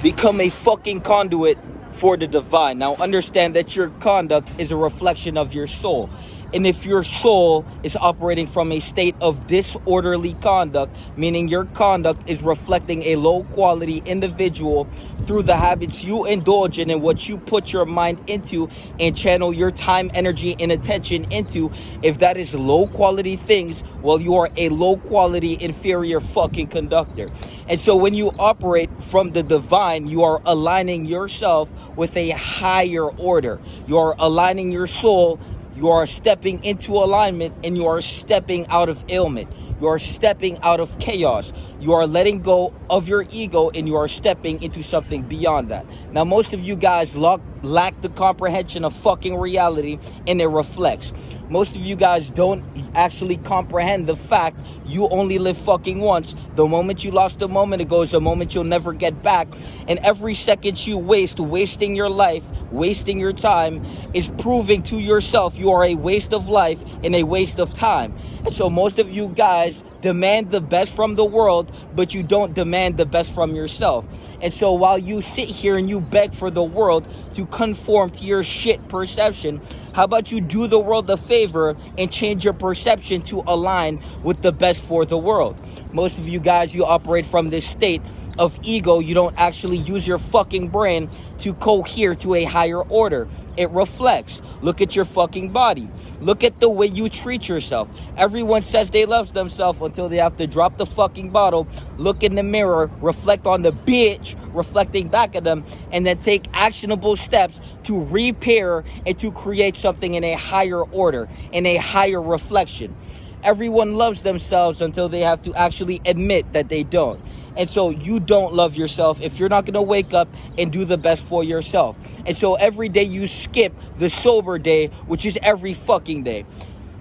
Become a fucking conduit for the divine. Now understand that your conduct is a reflection of your soul. And if your soul is operating from a state of disorderly conduct, meaning your conduct is reflecting a low quality individual through the habits you indulge in and what you put your mind into and channel your time, energy, and attention into, if that is low quality things, well, you are a low quality inferior fucking conductor. And so when you operate from the divine, you are aligning yourself with a higher order. You are aligning your soul. You are stepping into alignment, and you are stepping out of ailment. You are stepping out of chaos. You are letting go of your ego, and you are stepping into something beyond that. Now, most of you guys lack the comprehension of fucking reality, and it reflects. Most of you guys don't actually comprehend the fact you only live fucking once. The moment you lost a moment ago is a moment you'll never get back. And every second you waste, wasting your life, wasting your time, is proving to yourself you are a waste of life and a waste of time. And so most of you guys demand the best from the world, but you don't demand the best from yourself. And so while you sit here and you beg for the world to conform to your shit perception, how about you do the world a favor and change your perception to align with the best for the world? Most of you guys, you operate from this state of ego. You don't actually use your fucking brain to cohere to a higher order. It reflects. Look at your fucking body. Look at the way you treat yourself. Everyone says they love themselves until they have to drop the fucking bottle, look in the mirror, reflect on the bitch reflecting back at them, and then take actionable steps to repair and to create something in a higher order, in a higher reflection. Everyone loves themselves until they have to actually admit that they don't. And so you don't love yourself if you're not going to wake up and do the best for yourself. And so every day you skip the sober day, which is every fucking day.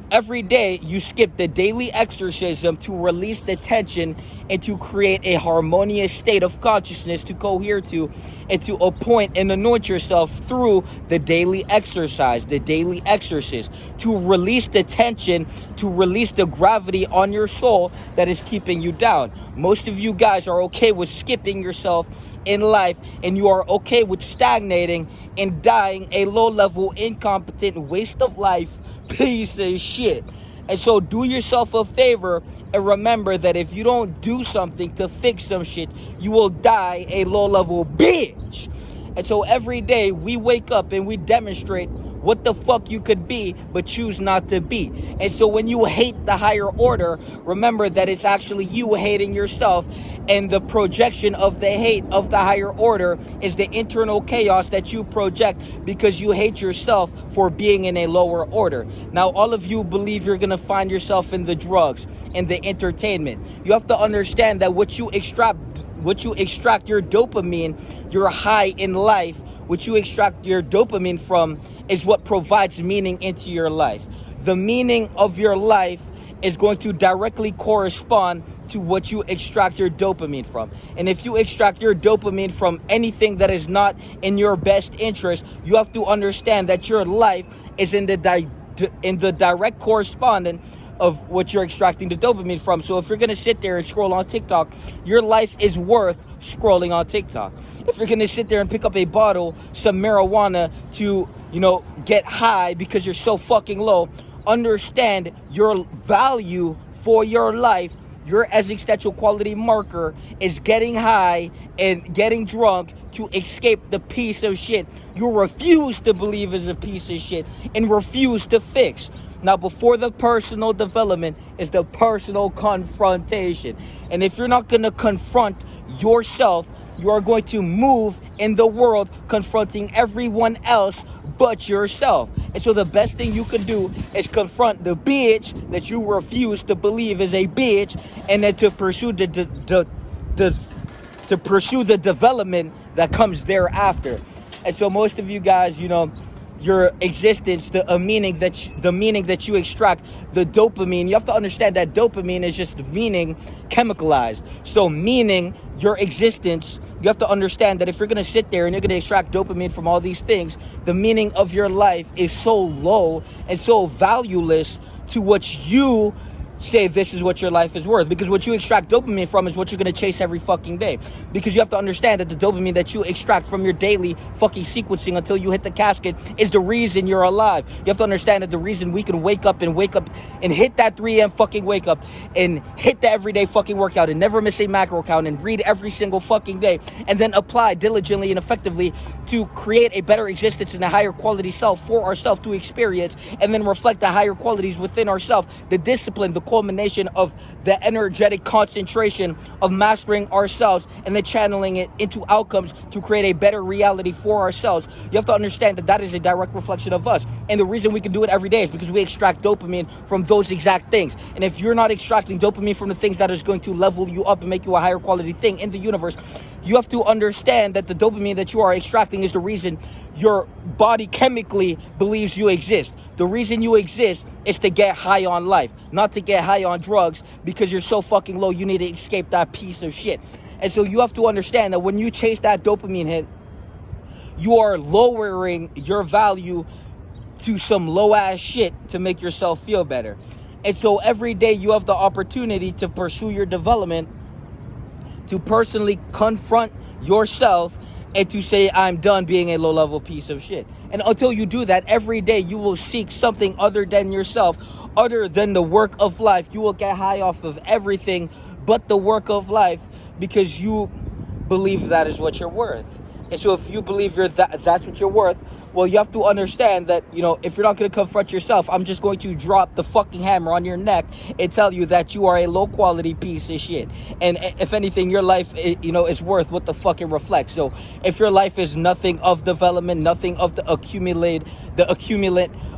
Every day you skip the daily exorcism to release the tension and to create a harmonious state of consciousness to cohere to, and to appoint and anoint yourself through the daily exercise, the daily exorcist, to release the tension, to release the gravity on your soul that is keeping you down. Most of you guys are okay with skipping yourself in life, and you are okay with stagnating and dying a low-level, incompetent waste of life piece of shit. And so do yourself a favor and remember that if you don't do something to fix some shit, you will die a low-level bitch. And so every day we wake up and we demonstrate what the fuck you could be, but choose not to be. And so when you hate the higher order, remember that it's actually you hating yourself, and the projection of the hate of the higher order is the internal chaos that you project because you hate yourself for being in a lower order. Now, all of you believe you're going to find yourself in the drugs and the entertainment. You have to understand that what you extract your dopamine, your high in life, what you extract your dopamine from is what provides meaning into your life. The meaning of your life is going to directly correspond to what you extract your dopamine from. And if you extract your dopamine from anything that is not in your best interest, you have to understand that your life is in the direct correspondence of what you're extracting the dopamine from. So if you're going to sit there and scroll on TikTok, your life is worth scrolling on TikTok. If you're going to sit there and pick up a bottle, some marijuana to, get high because you're so fucking low, understand your value for your life, your existential quality marker is getting high and getting drunk to escape the piece of shit you refuse to believe is a piece of shit and refuse to fix. Now, before the personal development is the personal confrontation. And if you're not going to confront yourself, you are going to move in the world confronting everyone else but yourself. And so the best thing you can do is confront the bitch that you refuse to believe is a bitch, and then to pursue the development that comes thereafter. And so most of you guys, your existence, the meaning that you extract, the dopamine, you have to understand that dopamine is just meaning chemicalized. So meaning, your existence, you have to understand that if you're going to sit there and you're going to extract dopamine from all these things, the meaning of your life is so low and so valueless to what you say this is what your life is worth, because what you extract dopamine from is what you're going to chase every fucking day. Because you have to understand that the dopamine that you extract from your daily fucking sequencing until you hit the casket is the reason you're alive. You have to understand that the reason we can wake up and hit that 3 a.m. fucking wake up and hit the everyday fucking workout and never miss a macro count and read every single fucking day and then apply diligently and effectively to create a better existence and a higher quality self for ourselves to experience, and then reflect the higher qualities within ourselves, the discipline, the culmination of the energetic concentration of mastering ourselves and then channeling it into outcomes to create a better reality for ourselves. You have to understand that that is a direct reflection of us. And the reason we can do it every day is because we extract dopamine from those exact things. And if you're not extracting dopamine from the things that is going to level you up and make you a higher quality thing in the universe, you have to understand that the dopamine that you are extracting is the reason your body chemically believes you exist. The reason you exist is to get high on life, not to get high on drugs because you're so fucking low you need to escape that piece of shit. And so you have to understand that when you chase that dopamine hit, you are lowering your value to some low ass shit to make yourself feel better. And so every day you have the opportunity to pursue your development, to personally confront yourself, and to say, I'm done being a low-level piece of shit. And until you do that, every day you will seek something other than yourself, other than the work of life. You will get high off of everything but the work of life because you believe that is what you're worth. And so if you believe that's what you're worth, well, you have to understand that, if you're not going to confront yourself, I'm just going to drop the fucking hammer on your neck and tell you that you are a low-quality piece of shit. And if anything, your life, is worth what the fuck it reflects. So if your life is nothing of development, nothing of the accumulate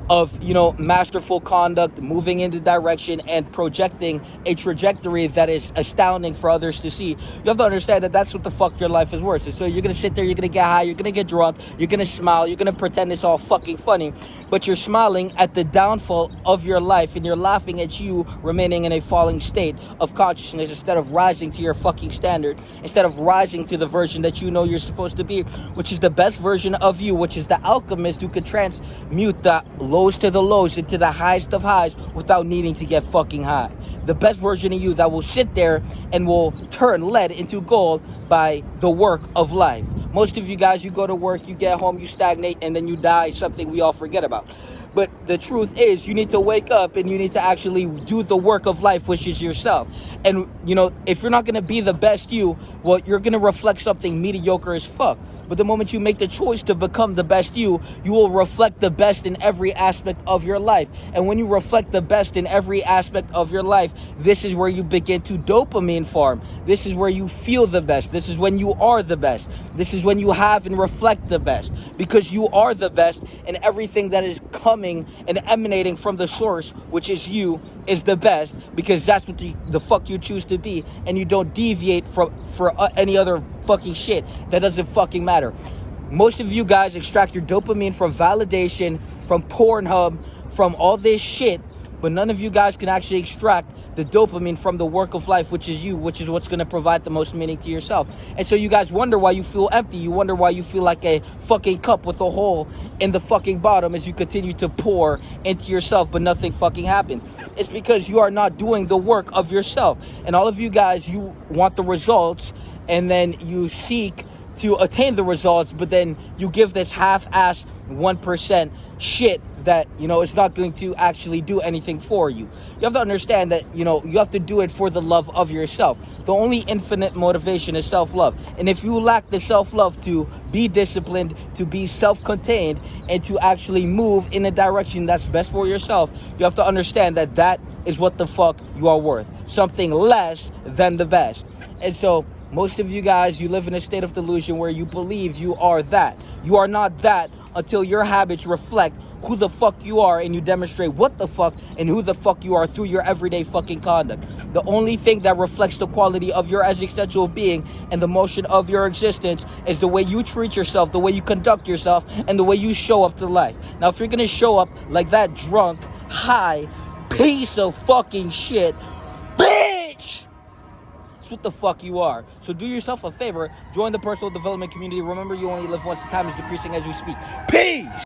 of, masterful conduct, moving in the direction and projecting a trajectory that is astounding for others to see, you have to understand that that's what the fuck your life is worth. And so you're going to sit there, you're going to get high, you're going to get drunk, you're going to smile, you're going to pretend it's all fucking funny, but you're smiling at the downfall of your life and you're laughing at you remaining in a falling state of consciousness instead of rising to your fucking standard, instead of rising to the version that you know you're supposed to be, which is the best version of you, which is the alchemist who could transmute the lows to the lows into the highest of highs without needing to get fucking high. The best version of you that will sit there and will turn lead into gold by the work of life. Most of you guys, you go to work, you get home, you stagnate, and then you die, something we all forget about. But the truth is, you need to wake up and you need to actually do the work of life, which is yourself. And, if you're not going to be the best you, well, you're going to reflect something mediocre as fuck. But the moment you make the choice to become the best you will reflect the best in every aspect of your life. And when you reflect the best in every aspect of your life, this is where you begin to dopamine farm. This is where you feel the best. This is when you are the best. This is when you have and reflect the best. Because you are the best, and everything that is coming and emanating from the source, which is you, is the best. Because that's what the fuck you choose to be. And you don't deviate for any other fucking shit that doesn't fucking matter. Most of you guys extract your dopamine from validation, from Pornhub, from all this shit, but none of you guys can actually extract the dopamine from the work of life, which is you, which is what's going to provide the most meaning to yourself. And so you guys wonder why you feel empty. You wonder why you feel like a fucking cup with a hole in the fucking bottom as you continue to pour into yourself, but nothing fucking happens. It's because you are not doing the work of yourself. And all of you guys, you want the results, and then you seek to attain the results, but then you give this half-ass 1% shit that, it's not going to actually do anything for you. You have to understand that, you have to do it for the love of yourself. The only infinite motivation is self-love. And if you lack the self-love to be disciplined, to be self-contained, and to actually move in a direction that's best for yourself, you have to understand that that is what the fuck you are worth. Something less than the best. And so most of you guys, you live in a state of delusion where you believe you are that. You are not that until your habits reflect who the fuck you are, and you demonstrate what the fuck and who the fuck you are through your everyday fucking conduct. The only thing that reflects the quality of your existential being and the motion of your existence is the way you treat yourself, the way you conduct yourself, and the way you show up to life. Now, if you're gonna show up like that drunk, high piece of fucking shit, bitch, that's what the fuck you are. So do yourself a favor, join the personal development community. Remember, you only live once, the time is decreasing as we speak. Peace!